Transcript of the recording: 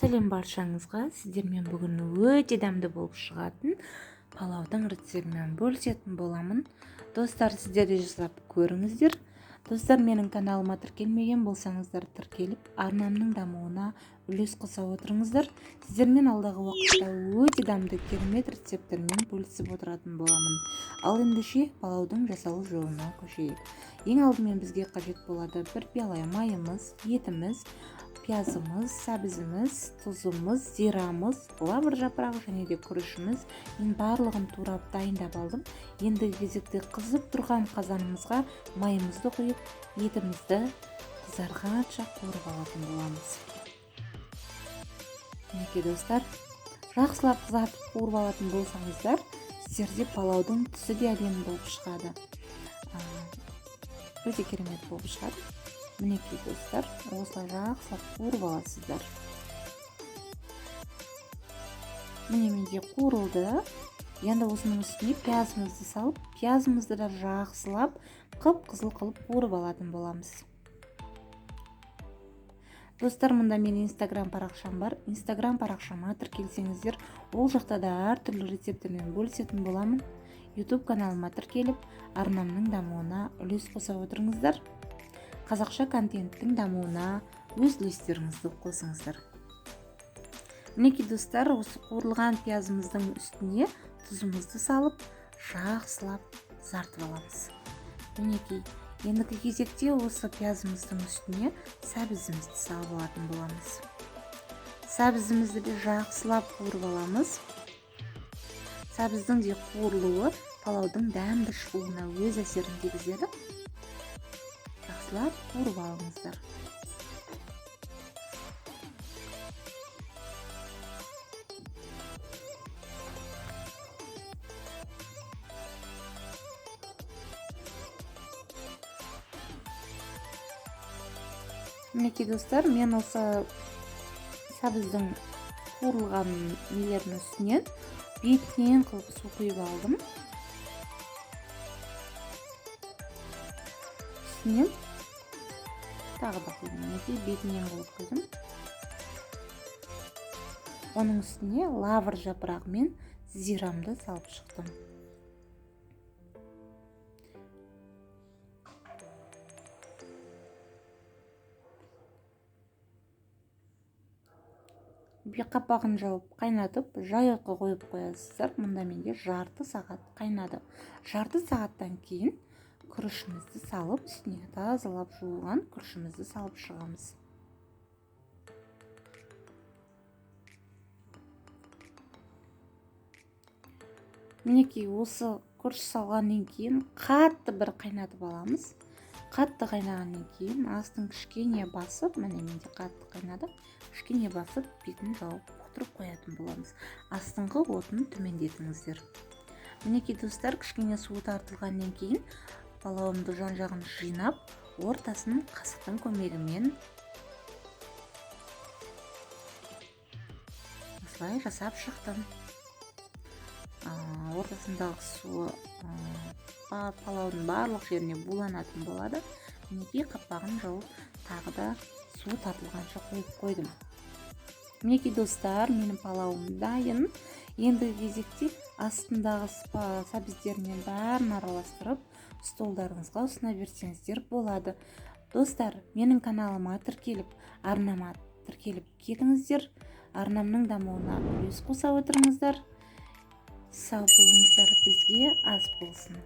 Сәлем баршаңызға. Сіздермен бүгін өте дәмді болып шығатын палаудың рецептімен бөлісетін боламын. Достар, сіздер де жасап көріңіздер. Достар, менің каналыма тіркелмеген болсаңыздар, тіркеліп, арнамның дамуына үлес қоса отырыңыздар. Сіздермен алдағы уақытта өте дәмді керемет рецепттермен бөлісіп отыратын боламын. Ал ендеше палаудың жасалу жолына көшейік. Ең алдымен бізге қажет болады бір пиала майымыз, етіміз, пиязымыз, сәбізіміз, тұзымыз, зирамыз, лавр жапырағы және де күрішіміз. Мен барлығын турап дайындап алдым. Ендігі кезекте қызып тұрған қазанымызға майымызды құйып, етімізді қызарғанша қуырып алатын боламыз. Мінекей достар, жақсылап қызартып қуырып алатын болсаңыздар, сіздерде палаудың түсі де әдемі болып шығады. Өте керемет болып шығады. Мінекей достар, осылай жақсылап қуырып аласыздар. Міне менде қуырылды. Енді осының үстіне пиязымызды салып, пиязымызды да жақсылап қып-қызыл қылып қуырып алатын боламыз. Достар, мұнда мен Instagram парақшам бар. Instagram парақшама тіркелсеңіздер, ол жақта да әртүрлі рецепттермен бөлісетін боламын. YouTube каналыма тіркеліп, арнамның дамуына үлес қоса отырыңыздар. Қазақша контенттің дамуына өз үлестеріңізді қосыңыздар. Мінекей достар, осы қуырылған пиязымыздың үстіне тұзымызды салып, жақсылап қызартып аламыз. Мінекей, ендігі кезекте осы пиязымыздың үстіне сәбізімізді салып алатын боламыз. Сәбізімізді де жақсылап қуырып аламыз. Сәбіздің де қуырылуы палаудың дәмді шығуына өз әсерін тигізеді. Жақсылап қуырып алыңыздар. Мінекей достар, мен осы сәбіздің қуырылған нелерінің үстінен бетінен қылып су құйып алдым. Үстінен тағы да құйдым. Мінекей бетінен қылып құйдым. Оның үстіне лавр жапырағы мен зирамды салып шықтым. Қапағын жауып қайнатып, жайыққа қойып қоясыздар. Мұнда менде жарты сағат қайнады. Жарты сағаттан кейін күрішімізді салып, үстіне тазалап жуылған күрішімізді салып шығамыз. Мінекей, осы күріш салғаннан кейін қатты бір қайнатып аламыз. Қатты қайнағаннан кейін астын кішкене басып, міне менде қатты қайнады, кішкене басып, бетін жауып бұқтырып қоятын боламыз. Астыңғы отын төмендетіңіздер. Мінекей достар, кішкене суы тартылғаннан кейін палауымды жан-жағын жинап, ортасын қасықтың көмегімен осылай жасап шықтым. Ортасындағы суы палаудың барлық жеріне буланатын болады. Мінекей, қапағын жауып, тағы да су тартылғанша қойып қойдым. Мінекей достар, менің палауым дайын. Ендігі кезекте астындағы сәбіздермен бәрін араластырып, столдарыңызға ұсына берсеңіздер болады. Достар, менің каналыма тіркеліп, арнама тіркеліп кетіңіздер. Арнамның дамуына үлес қоса отырыңыздар. Сау болыңыздар, бізге ас болсын.